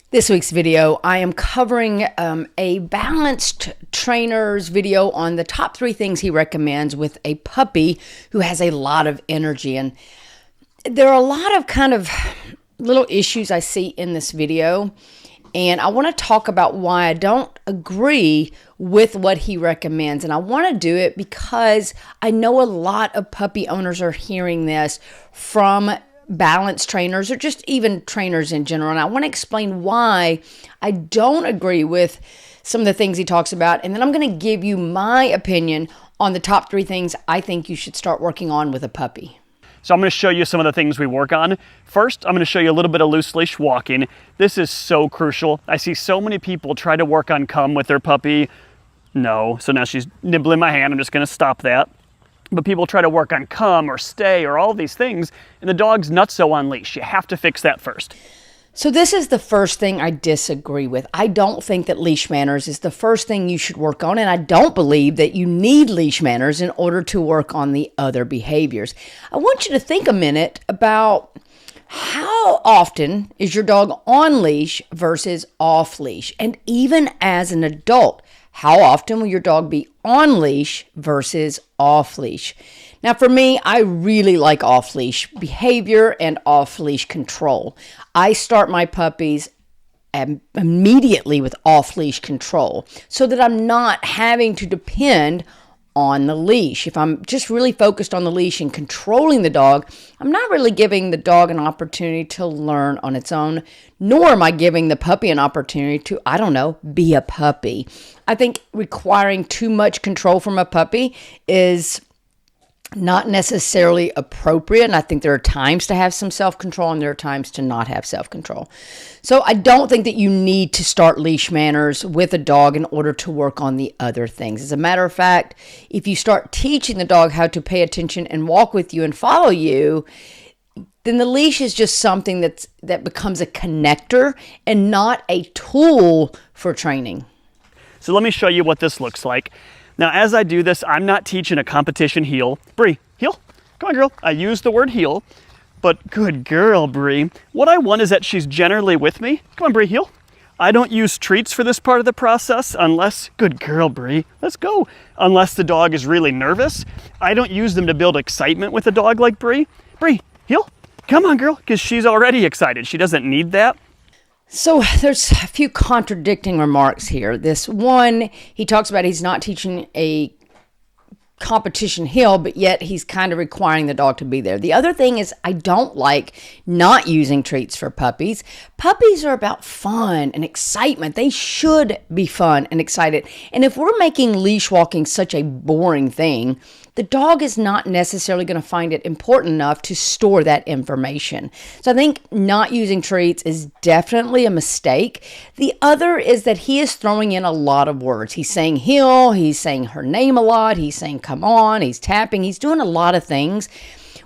This week's video, I am covering a balanced trainer's video on the top 3 things he recommends with a puppy who has a lot of energy. And there are a lot of kind of little issues I see in this video. And I want to talk about why I don't agree with what he recommends. And I want to do it because I know a lot of puppy owners are hearing this from balanced trainers or just even trainers in general. And I want to explain why I don't agree with some of the things he talks about. And then I'm going to give you my opinion on the top 3 things I think you should start working on with a puppy. So I'm going to show you some of the things we work on. First, I'm going to show you a little bit of loose leash walking. This is so crucial. I see so many people try to work on come with their puppy. No, so now she's nibbling my hand. I'm just going to stop that. But people try to work on come or stay or all these things, and the dog's nutso on leash. You have to fix that first. So this is the first thing I disagree with. I don't think that leash manners is the first thing you should work on, and I don't believe that you need leash manners in order to work on the other behaviors. I want you to think a minute about how often is your dog on leash versus off leash, and even as an adult, how often will your dog be on leash versus off leash? Now, for me, I really like off leash behavior and off leash control. I start my puppies immediately with off leash control so that I'm not having to depend on the leash. If I'm just really focused on the leash and controlling the dog, I'm not really giving the dog an opportunity to learn on its own, nor am I giving the puppy an opportunity to, I don't know, be a puppy. I think requiring too much control from a puppy is not necessarily appropriate. And I think there are times to have some self-control and there are times to not have self-control. So I don't think that you need to start leash manners with a dog in order to work on the other things. As a matter of fact, if you start teaching the dog how to pay attention and walk with you and follow you, then the leash is just something that becomes a connector and not a tool for training. So let me show you what this looks like. Now, as I do this, I'm not teaching a competition heel. Bree, heel. Come on, girl. I use the word heel, but good girl, Bree. What I want is that she's generally with me. Come on, Bree, heel. I don't use treats for this part of the process unless, good girl, Bree, let's go. Unless the dog is really nervous. I don't use them to build excitement with a dog like Bree. Bree, heel. Come on, girl, because she's already excited. She doesn't need that. So there's a few contradicting remarks here. This one, he talks about he's not teaching a competition heel, but yet he's kind of requiring the dog to be there. The other thing is I don't like not using treats for puppies. Puppies are about fun and excitement. They should be fun and excited. And if we're making leash walking such a boring thing, the dog is not necessarily going to find it important enough to store that information. So I think not using treats is definitely a mistake. The other is that he is throwing in a lot of words. He's saying heel, he's saying her name a lot, he's saying come on, he's tapping, he's doing a lot of things,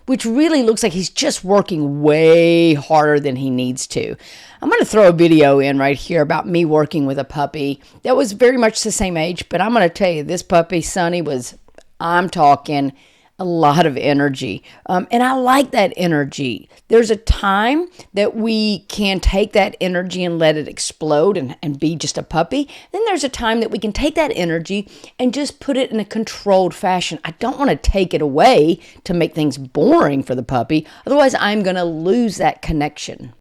which really looks like he's just working way harder than he needs to. I'm going to throw a video in right here about me working with a puppy that was very much the same age, but I'm going to tell you, this puppy, Sonny, I'm talking a lot of energy. And I like that energy. There's a time that we can take that energy and let it explode and be just a puppy. Then there's a time that we can take that energy and just put it in a controlled fashion. I don't want to take it away to make things boring for the puppy. Otherwise, I'm going to lose that connection.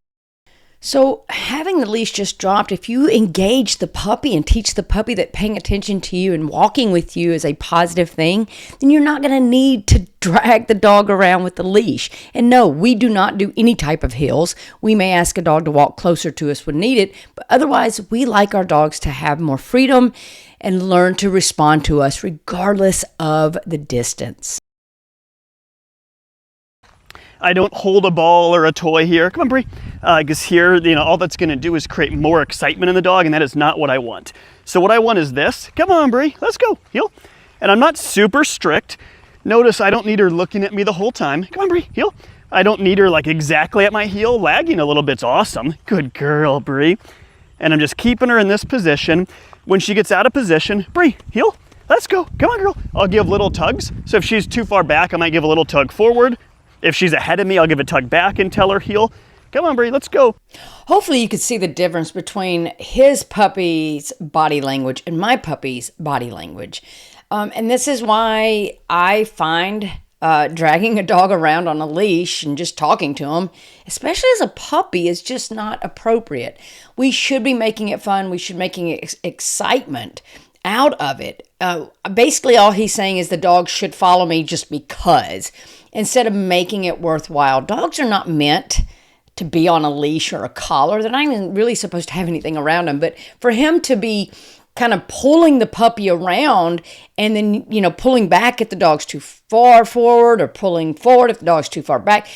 So having the leash just dropped, if you engage the puppy and teach the puppy that paying attention to you and walking with you is a positive thing, then you're not going to need to drag the dog around with the leash. And no, we do not do any type of heels. We may ask a dog to walk closer to us when needed, but otherwise we like our dogs to have more freedom and learn to respond to us regardless of the distance. I don't hold a ball or a toy here. Come on, Bree. Because here, all that's going to do is create more excitement in the dog, and that is not what I want. So what I want is this. Come on, Bree. Let's go. Heel. And I'm not super strict. Notice I don't need her looking at me the whole time. Come on, Bree. Heel. I don't need her like exactly at my heel. Lagging a little bit's awesome. Good girl, Bree. And I'm just keeping her in this position. When she gets out of position, Bree, heel. Let's go. Come on, girl. I'll give little tugs. So if she's too far back, I might give a little tug forward. If she's ahead of me, I'll give a tug back and tell her heel. Come on, Bree, let's go. Hopefully you could see the difference between his puppy's body language and my puppy's body language. And this is why I find dragging a dog around on a leash and just talking to him, especially as a puppy, is just not appropriate. We should be making it fun. We should be making excitement out of it. Basically, all he's saying is the dog should follow me just because, instead of making it worthwhile. Dogs are not meant to be on a leash or a collar. They're not even really supposed to have anything around them. But for him to be kind of pulling the puppy around and then, pulling back if the dog's too far forward, or pulling forward if the dog's too far back,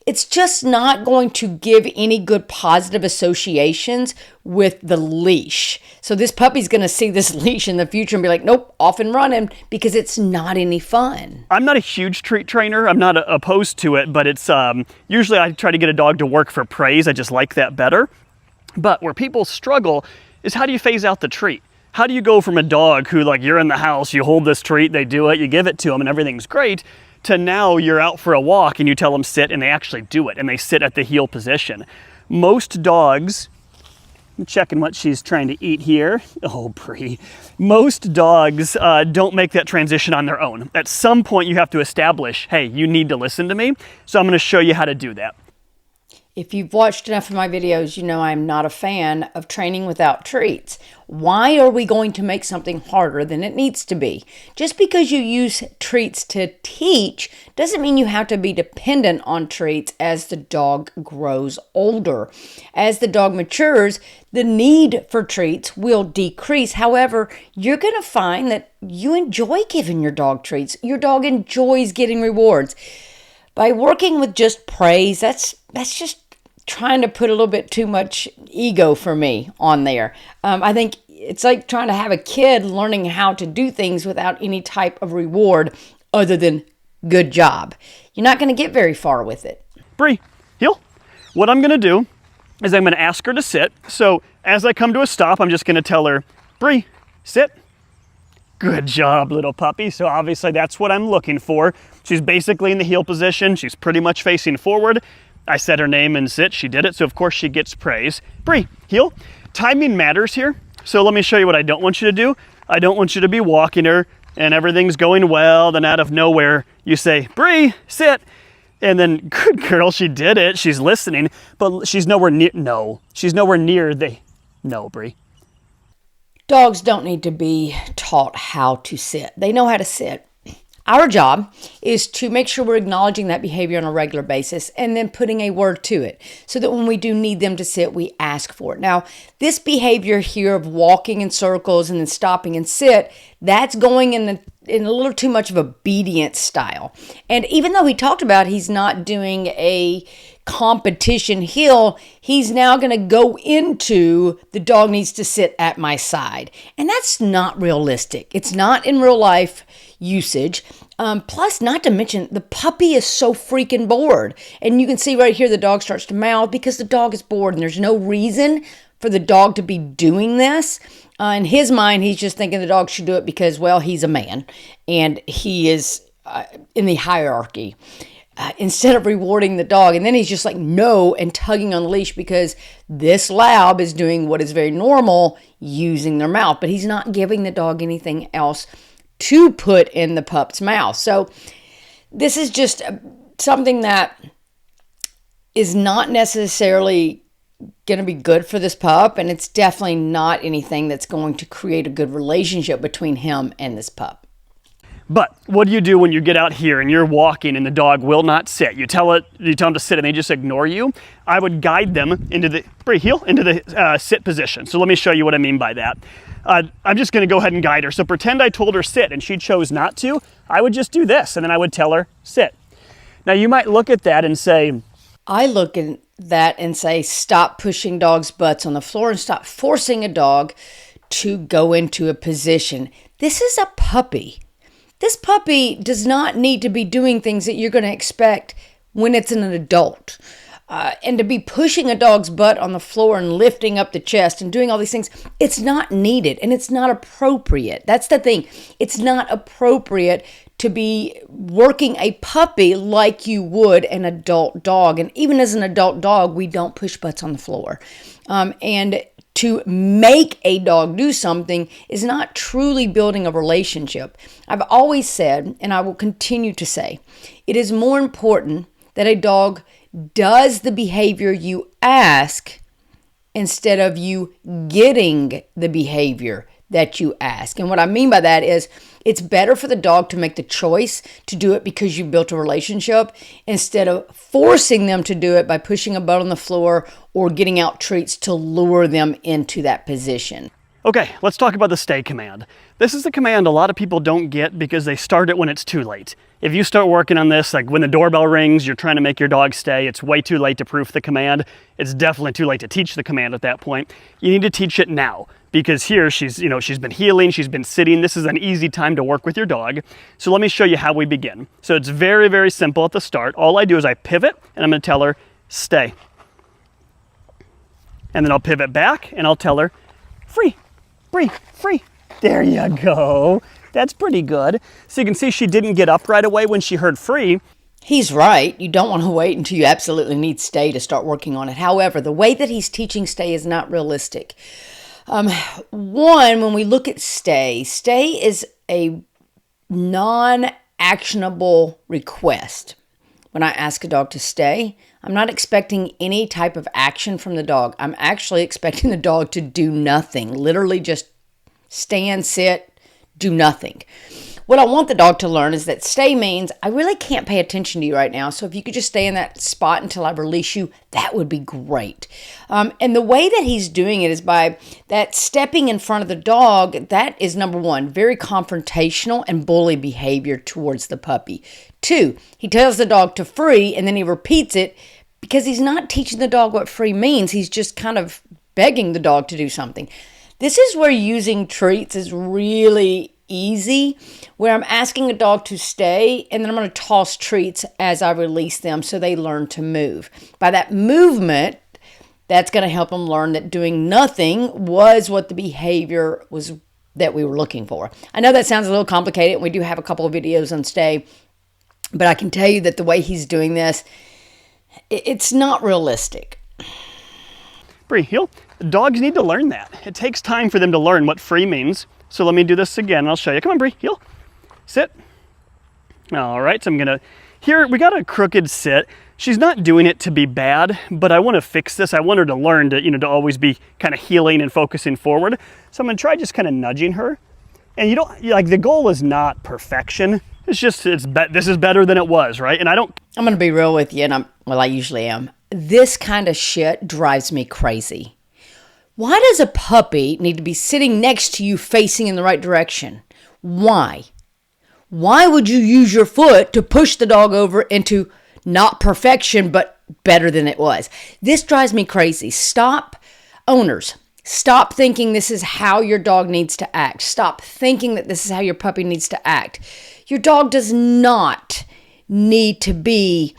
it's just not going to give any good positive associations with the leash. So this puppy's going to see this leash in the future and be like, nope, off and running, because it's not any fun. I'm not a huge treat trainer. I'm not opposed to it, but it's usually I try to get a dog to work for praise. I just like that better. But where people struggle is, how do you phase out the treat? How do you go from a dog who, like, you're in the house, you hold this treat, they do it, you give it to them and everything's great, to now you're out for a walk and you tell them sit and they actually do it and they sit at the heel position. Most dogs, I'm checking what she's trying to eat here. Oh, Bree. Most dogs don't make that transition on their own. At some point you have to establish, hey, you need to listen to me. So I'm going to show you how to do that. If you've watched enough of my videos, you know I'm not a fan of training without treats. Why are we going to make something harder than it needs to be? Just because you use treats to teach doesn't mean you have to be dependent on treats as the dog grows older. As the dog matures, the need for treats will decrease. However, you're going to find that you enjoy giving your dog treats. Your dog enjoys getting rewards. By working with just praise, that's just trying to put a little bit too much ego for me on there. I think it's like trying to have a kid learning how to do things without any type of reward other than good job. You're not going to get very far with it. Bree, heel. What I'm going to do is I'm going to ask her to sit. So as I come to a stop, I'm just going to tell her, Bree, sit. Good job, little puppy. So obviously that's what I'm looking for. She's basically in the heel position. She's pretty much facing forward. I said her name and sit. She did it. So of course she gets praise. Bree, heel. Timing matters here. So let me show you what I don't want you to do. I don't want you to be walking her and everything's going well. Then out of nowhere, you say, Bree, sit. And then, good girl, she did it. She's listening, but she's nowhere near. No, she's nowhere near the. No, Bree. Dogs don't need to be taught how to sit. They know how to sit. Our job is to make sure we're acknowledging that behavior on a regular basis and then putting a word to it so that when we do need them to sit, we ask for it. Now, this behavior here of walking in circles and then stopping and sit, that's going in a little too much of obedience style. And even though he talked about he's not doing a competition heel, he's now going to go into the dog needs to sit at my side. And that's not realistic. It's not in real life usage. Plus, not to mention, the puppy is so freaking bored. And you can see right here the dog starts to mouth because the dog is bored and there's no reason for the dog to be doing this. In his mind, he's just thinking the dog should do it because, well, he's a man and he is in the hierarchy. Instead of rewarding the dog. And then he's just like, no, and tugging on the leash because this lab is doing what is very normal, using their mouth. But he's not giving the dog anything else to put in the pup's mouth. So this is just something that is not necessarily going to be good for this pup. And it's definitely not anything that's going to create a good relationship between him and this pup. But what do you do when you get out here and you're walking and the dog will not sit? You tell them to sit and they just ignore you. I would guide them into the sit position. So let me show you what I mean by that. I'm just going to go ahead and guide her. So pretend I told her sit and she chose not to. I would just do this and then I would tell her sit. Now you might look at that and say, I look at that and say, stop pushing dogs' butts on the floor and stop forcing a dog to go into a position. This is a puppy. This puppy does not need to be doing things that you're going to expect when it's an adult. And to be pushing a dog's butt on the floor and lifting up the chest and doing all these things, it's not needed and it's not appropriate. That's the thing. It's not appropriate to be working a puppy like you would an adult dog. And even as an adult dog, we don't push butts on the floor. And to make a dog do something is not truly building a relationship. I've always said, and I will continue to say, it is more important that a dog does the behavior you ask instead of you getting the behavior that you ask. And what I mean by that is it's better for the dog to make the choice to do it because you built a relationship instead of forcing them to do it by pushing a butt on the floor or getting out treats to lure them into that position. Okay, let's talk about the stay command. This is the command a lot of people don't get because they start it when it's too late. If you start working on this, like when the doorbell rings, you're trying to make your dog stay, it's way too late to proof the command. It's definitely too late to teach the command at that point. You need to teach it now because here she's been healing, she's been sitting. This is an easy time to work with your dog. So let me show you how we begin. So it's very, very simple at the start. All I do is I pivot and I'm gonna tell her, stay. And then I'll pivot back and I'll tell her, free. Free, free. There you go. That's pretty good. So you can see she didn't get up right away when she heard free. He's right. You don't want to wait until you absolutely need stay to start working on it. However, the way that he's teaching stay is not realistic. When we look at stay is a non-actionable request. When I ask a dog to stay, I'm not expecting any type of action from the dog. I'm actually expecting the dog to do nothing, literally just stand, sit, do nothing. What I want the dog to learn is that stay means I really can't pay attention to you right now. So if you could just stay in that spot until I release you, that would be great. And the way that he's doing it is by that stepping in front of the dog. That is number one, very confrontational and bully behavior towards the puppy. 2, he tells the dog to free and then he repeats it because he's not teaching the dog what free means. He's just kind of begging the dog to do something. This is where using treats is really easy, where I'm asking a dog to stay and then I'm going to toss treats as I release them so they learn to move. By that movement, that's going to help them learn that doing nothing was what the behavior was that we were looking for. I know that sounds a little complicated, and we do have a couple of videos on stay, but I can tell you that the way he's doing this, it's not realistic. Bree, heel. Dogs need to learn that. It takes time for them to learn what free means. So let me do this again and I'll show you. Come on, Bree, heel. Sit. All right, so I'm gonna, here we got a crooked sit. She's not doing it to be bad, but I wanna fix this. I want her to learn to, to always be kind of healing and focusing forward. So I'm gonna try just kind of nudging her. And the goal is not perfection. It's just, this is better than it was, right? And I'm gonna be real with you, and I usually am. This kind of shit drives me crazy. Why does a puppy need to be sitting next to you facing in the right direction? Why? Why would you use your foot to push the dog over into not perfection, but better than it was? This drives me crazy. Owners, stop thinking this is how your dog needs to act. Stop thinking that this is how your puppy needs to act. Your dog does not need to be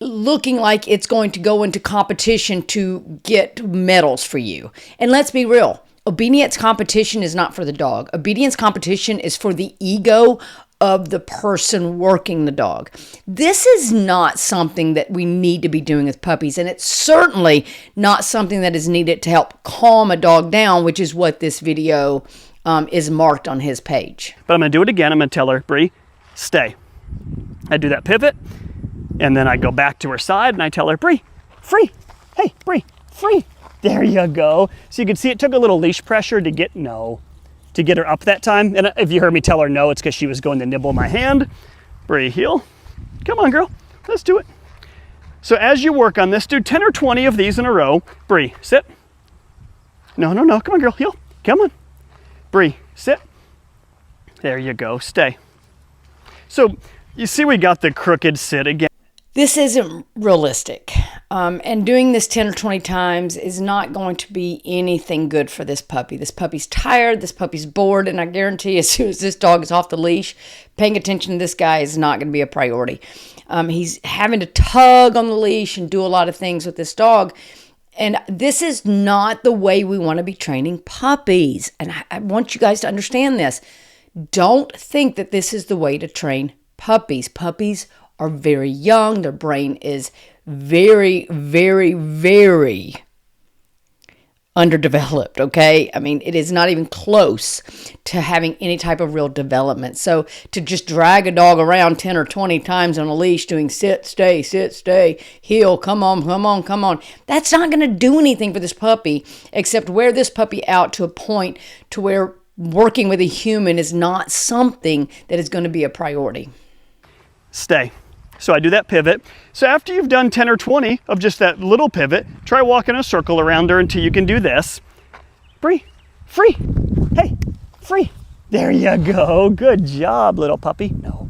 looking like it's going to go into competition to get medals for you. And let's be real, obedience competition is not for the dog. Obedience competition is for the ego of the person working the dog. This is not something that we need to be doing with puppies, and it's certainly not something that is needed to help calm a dog down, which is what this video is marked on his page. But I'm gonna do it again. I'm gonna tell her, Bree, stay. I do that pivot. And then I go back to her side and I tell her, Bree, free. Hey, Bree, free. There you go. So you can see it took a little leash pressure to get her up that time. And if you heard me tell her no, it's because she was going to nibble my hand. Bree, heel. Come on, girl. Let's do it. So as you work on this, do 10 or 20 of these in a row. Bree, sit. No. Come on, girl. Heel. Come on. Bree, sit. There you go. Stay. So you see we got the crooked sit again. This isn't realistic. And doing this 10 or 20 times is not going to be anything good for this puppy. This puppy's tired, this puppy's bored, and I guarantee as soon as this dog is off the leash, paying attention to this guy is not going to be a priority. He's having to tug on the leash and do a lot of things with this dog. And this is not the way we want to be training puppies. And I want you guys to understand this. Don't think that this is the way to train puppies. Puppies are very young. Their brain is very, very, very underdeveloped, okay? I mean, it is not even close to having any type of real development. So to just drag a dog around 10 or 20 times on a leash doing sit, stay, heel, come on, that's not going to do anything for this puppy except wear this puppy out to a point to where working with a human is not something that is going to be a priority. Stay. So I do that pivot. So after you've done 10 or 20 of just that little pivot, try walking a circle around her until you can do this. Bree, free. Hey, free. There you go. Good job, little puppy. No.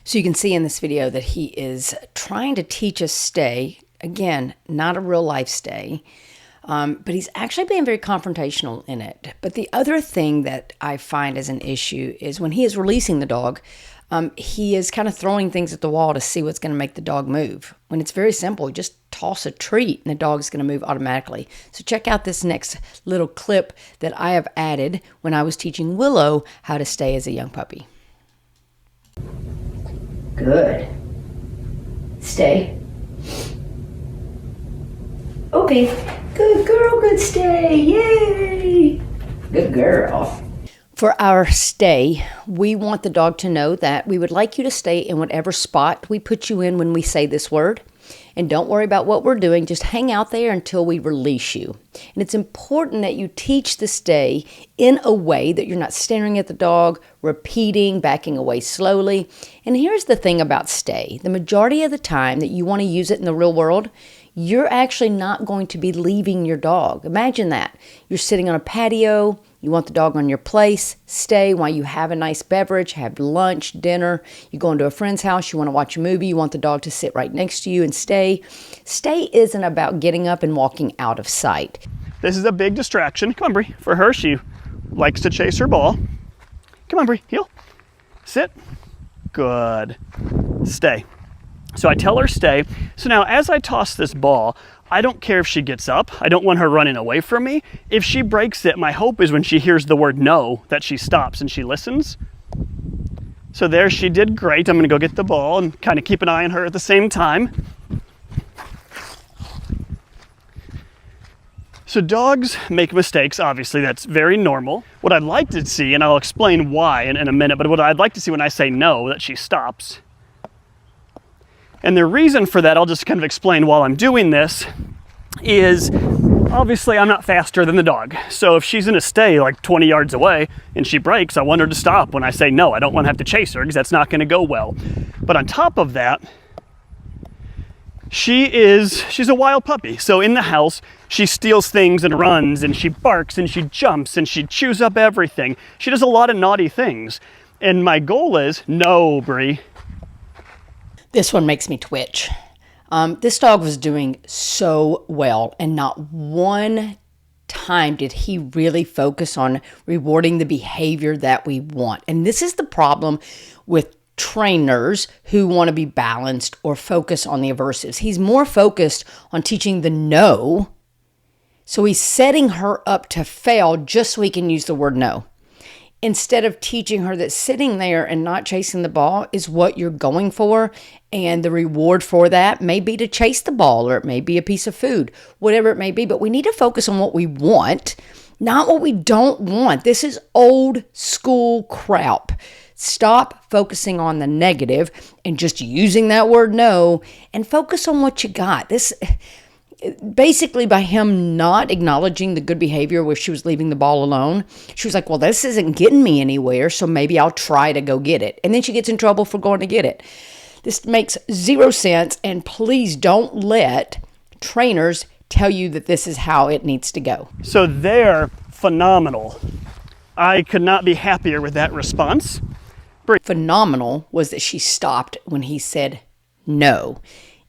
So you can see in this video that he is trying to teach us stay. Again, not a real life stay. But he's actually being very confrontational in it. But the other thing that I find as an issue is when he is releasing the dog, he is kind of throwing things at the wall to see what's going to make the dog move. When it's very simple, you just toss a treat and the dog's going to move automatically. So check out this next little clip that I have added when I was teaching Willow how to stay as a young puppy. Good. Stay. Okay. Good girl, good stay. Yay. Good girl. For our stay, we want the dog to know that we would like you to stay in whatever spot we put you in when we say this word. And don't worry about what we're doing. Just hang out there until we release you. And it's important that you teach the stay in a way that you're not staring at the dog, repeating, backing away slowly. And here's the thing about stay. The majority of the time that you want to use it in the real world, you're actually not going to be leaving your dog. Imagine that. You're sitting on a patio. You want the dog on your place. Stay while you have a nice beverage, have lunch, dinner. You go into a friend's house. You want to watch a movie. You want the dog to sit right next to you and stay. Stay isn't about getting up and walking out of sight. This is a big distraction. Come on, Bree. For her, she likes to chase her ball. Come on, Bree. Heel. Sit. Good. Stay. So I tell her stay. So now as I toss this ball, I don't care if she gets up. I don't want her running away from me. If she breaks it, my hope is when she hears the word no, that she stops and she listens. So there, she did great. I'm gonna go get the ball and kind of keep an eye on her at the same time. So dogs make mistakes, obviously, that's very normal. What I'd like to see, and I'll explain why in a minute, but what I'd like to see when I say no, that she stops. And the reason for that, I'll just kind of explain while I'm doing this, is obviously I'm not faster than the dog. So if she's in a stay like 20 yards away and she breaks, I want her to stop when I say no. I don't want to have to chase her because that's not going to go well. But on top of that, she's a wild puppy. So in the house, she steals things and runs and she barks and she jumps and she chews up everything. She does a lot of naughty things. And my goal is, no, Bree. This one makes me twitch. This dog was doing so well, and not one time did he really focus on rewarding the behavior that we want. And this is the problem with trainers who want to be balanced or focus on the aversives. He's more focused on teaching the no, so he's setting her up to fail just so he can use the word no, instead of teaching her that sitting there and not chasing the ball is what you're going for, and the reward for that may be to chase the ball, or it may be a piece of food, whatever it may be. But we need to focus on what we want, not what we don't want. This is old school crap. Stop focusing on the negative and just using that word no, and focus on what you got. This basically, by him not acknowledging the good behavior where she was leaving the ball alone, she was like, well, this isn't getting me anywhere, so maybe I'll try to go get it. And then she gets in trouble for going to get it. This makes zero sense, and please don't let trainers tell you that this is how it needs to go. So they're phenomenal. I could not be happier with that response. Phenomenal was that she stopped when he said no.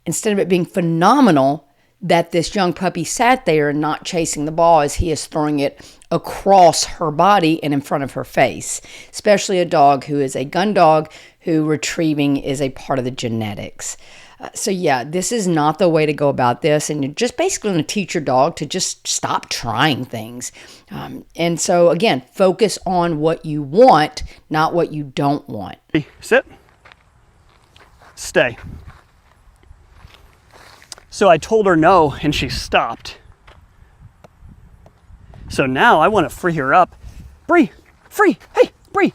Instead of it being phenomenal that this young puppy sat there and not chasing the ball as he is throwing it across her body and in front of her face, especially a dog who is a gun dog, who retrieving is a part of the genetics. So yeah, this is not the way to go about this, and you're just basically going to teach your dog to just stop trying things. And so again, focus on what you want, not what you don't want. Sit. Stay. So I told her no, and she stopped. So now I want to free her up. Bree, free. Hey, Bree,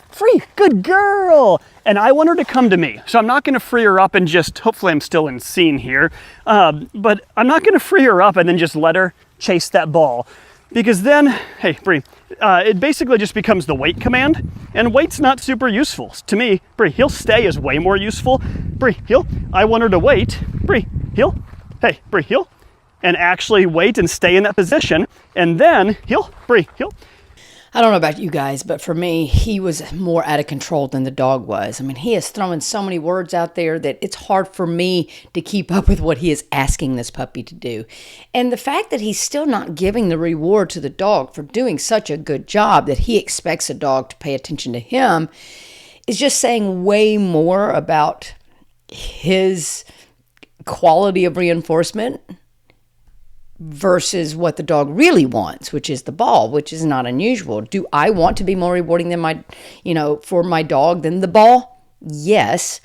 free. Good girl. And I want her to come to me. So I'm not going to free her up and just, hopefully I'm still in scene here, but I'm not going to free her up and then just let her chase that ball. Because then, hey, Bree, it basically just becomes the wait command, and wait's not super useful. To me, Bree, he'll stay is way more useful. Bree, heel. I want her to wait. Bree, heel. Hey, Bree, heel. And actually wait and stay in that position. And then, heel, Bree, heel. I don't know about you guys, but for me, he was more out of control than the dog was. I mean, he is throwing so many words out there that it's hard for me to keep up with what he is asking this puppy to do. And the fact that he's still not giving the reward to the dog for doing such a good job that he expects a dog to pay attention to him is just saying way more about his quality of reinforcement versus what the dog really wants, which is the ball, which is not unusual. Do I want to be more rewarding than for my dog than the ball? Yes.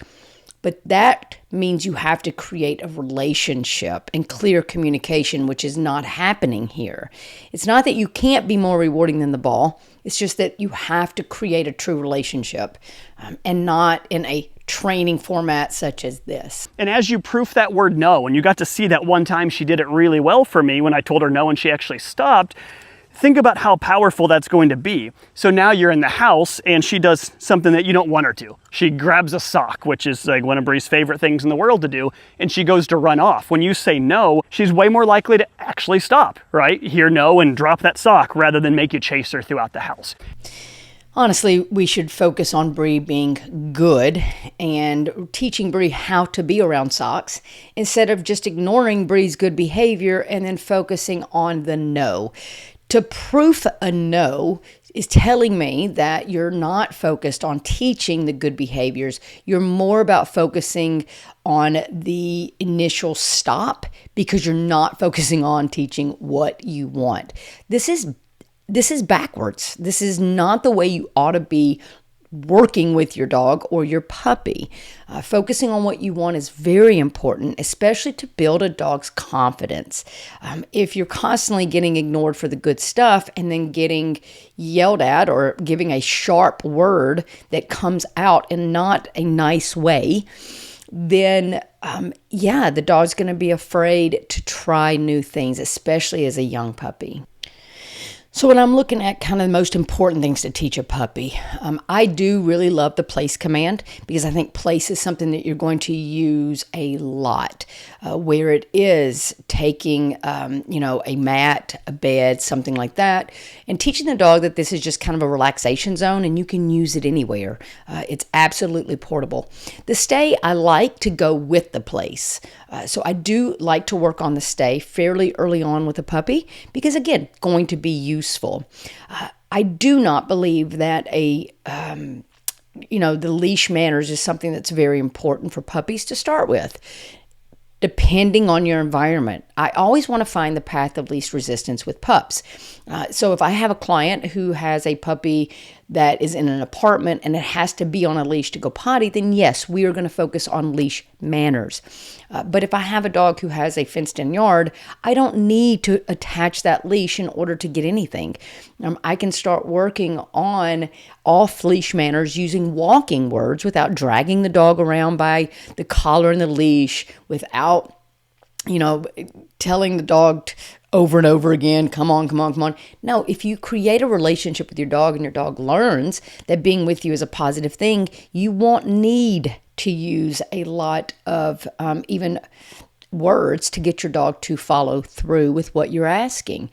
But that means you have to create a relationship and clear communication, which is not happening here. It's not that you can't be more rewarding than the ball. It's just that you have to create a true relationship and not in a training format such as this. And as you proof that word no, and you got to see that one time she did it really well for me when I told her no and she actually stopped, think about how powerful that's going to be. So now you're in the house and she does something that you don't want her to. She grabs a sock, which is like one of Bree's favorite things in the world to do, and she goes to run off. When you say no, she's way more likely to actually stop, right? Hear no and drop that sock rather than make you chase her throughout the house. Honestly, we should focus on Bree being good and teaching Bree how to be around socks instead of just ignoring Bree's good behavior and then focusing on the no. To proof a no is telling me that you're not focused on teaching the good behaviors. You're more about focusing on the initial stop because you're not focusing on teaching what you want. This is backwards. This is not the way you ought to be working with your dog or your puppy. Focusing on what you want is very important, especially to build a dog's confidence. If you're constantly getting ignored for the good stuff and then getting yelled at or giving a sharp word that comes out in not a nice way, then the dog's going to be afraid to try new things, especially as a young puppy. So when I'm looking at kind of the most important things to teach a puppy, I do really love the place command because I think place is something that you're going to use a lot, where it is taking, a mat, a bed, something like that, and teaching the dog that this is just kind of a relaxation zone and you can use it anywhere. It's absolutely portable. The stay, I like to go with the place. So I do like to work on the stay fairly early on with a puppy because, again, going to be useful. I do not believe that the leash manners is something that's very important for puppies to start with. Depending on your environment, I always want to find the path of least resistance with pups. So if I have a client who has a puppy that is in an apartment and it has to be on a leash to go potty, then yes, we are going to focus on leash manners. But if I have a dog who has a fenced-in yard, I don't need to attach that leash in order to get anything. I can start working on off-leash manners using walking words without dragging the dog around by the collar and the leash, without telling the dog over and over again, come on, come on, come on. No, if you create a relationship with your dog and your dog learns that being with you is a positive thing, you won't need to use a lot of even words to get your dog to follow through with what you're asking.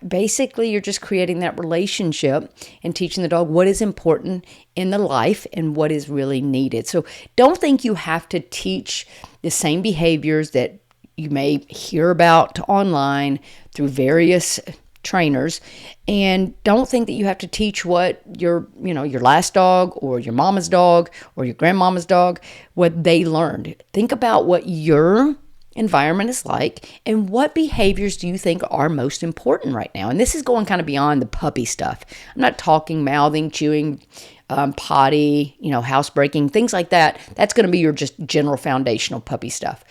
Basically, you're just creating that relationship and teaching the dog what is important in the life and what is really needed. So don't think you have to teach the same behaviors that you may hear about online through various trainers, and don't think that you have to teach what your last dog or your mama's dog or your grandmama's dog, what they learned. Think about what your environment is like and what behaviors do you think are most important right now. And this is going kind of beyond the puppy stuff. I'm not talking mouthing, chewing, potty, housebreaking, things like that. That's going to be your just general foundational puppy stuff.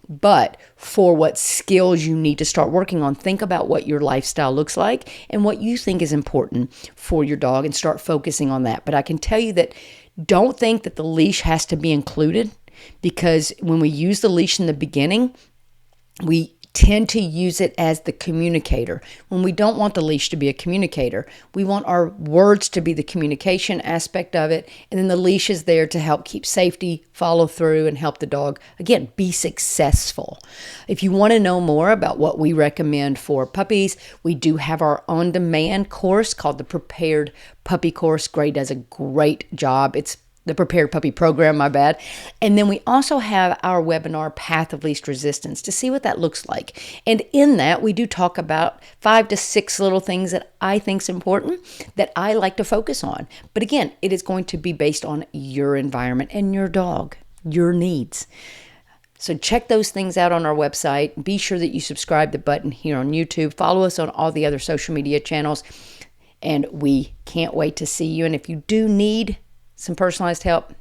But for what skills you need to start working on, think about what your lifestyle looks like and what you think is important for your dog and start focusing on that. But I can tell you that don't think that the leash has to be included, because when we use the leash in the beginning, we tend to use it as the communicator. When we don't want the leash to be a communicator, we want our words to be the communication aspect of it. And then the leash is there to help keep safety, follow through, and help the dog, again, be successful. If you want to know more about what we recommend for puppies, we do have our on-demand course called the Prepared Puppy Course. Gray does a great job. It's the Prepared Puppy Program, my bad. And then we also have our webinar, Path of Least Resistance, to see what that looks like. And in that, we do talk about 5 to 6 little things that I think is important that I like to focus on. But again, it is going to be based on your environment and your dog, your needs. So check those things out on our website. Be sure that you subscribe the button here on YouTube. Follow us on all the other social media channels. And we can't wait to see you. And if you do need some personalized help,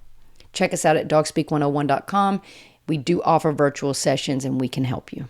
check us out at dogspeak101.com. We do offer virtual sessions and we can help you.